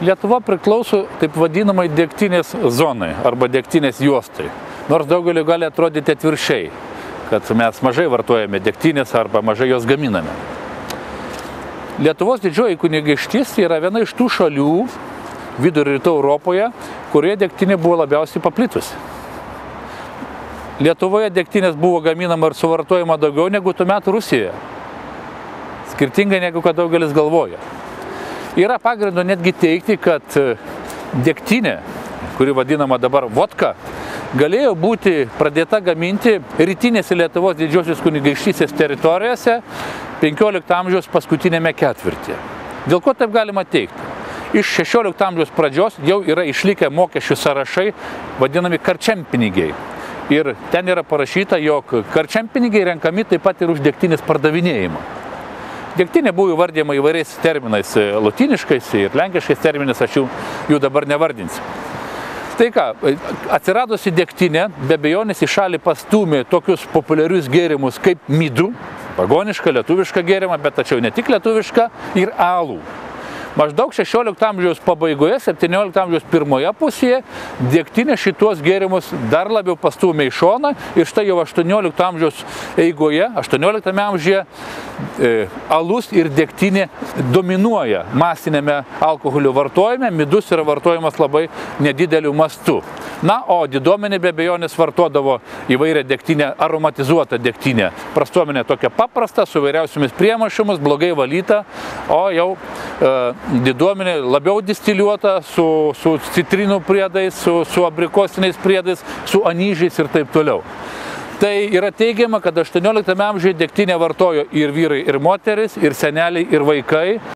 Lietuva priklauso taip vadinamai degtinės zonai arba degtinės juostai. Nors daugeliu gali atrodyti atvirkščiai, kad mes mažai vartojame degtinės arba mažai jos gaminame. Lietuvos didžioji kunigaikštystė yra viena iš tų šalių vidurio rytų Europoje, kurioje degtinė buvo labiausiai paplitusi. Lietuvoje degtinės buvo gaminama ir suvartojama daugiau negu tuo metu Rusijoje. Skirtingai negu kad daugelis galvoja. Yra pagrindo netgi teigti, kad degtinė, kuri vadinama dabar vodka, galėjo būti pradėta gaminti rytinėse Lietuvos didžiosios kunigaikštystės teritorijose 15 amžiaus paskutinėme ketvirtyje. Dėl ko taip galima teigti? Iš 16 amžiaus pradžios jau yra išlikę mokesčių sąrašai, vadinami karčiampinigiai. Ir ten yra parašyta, jog karčiampinigiai renkami taip pat ir už degtinės pardavinėjimą. Degtinė buvo įvardyjama įvairiais terminais, lotyniškais ir lenkiškais terminais, aš jų dabar nevardinsiu. Tai ką, atsiradusi degtinė, be abejonės į šalį pastūmė tokius populiarius gėrimus kaip midų, pagonišką, lietuvišką gėrimą, bet tačiau ne tik lietuvišką, ir alų. Maždaug 16 amžiaus pabaigoje, 17 amžiaus pirmoje pusėje degtinė šitos gėrimus dar labiau pastūmė į šoną ir štai jau 18 amžiaus eigoje, 18 amžiuje alus ir degtinė dominuoja masinėme alkoholio vartojime, midus yra vartojamas labai nedideliu mastu. Na, o diduomenė be abejonės vartodavo įvairią degtinę, aromatizuotą degtinę. Prastuomenė tokia paprasta, su vairiausiomis priemaišomis, blogai valyta, o jau diduomenė labiau distiliuota, su citrinų priedais, su abrikosiniais priedais, su anyžiais ir taip toliau. Tai yra teigiama, kad 18 amžiuje degtinę vartojo ir vyrai, ir moteris, ir seneliai, ir vaikai.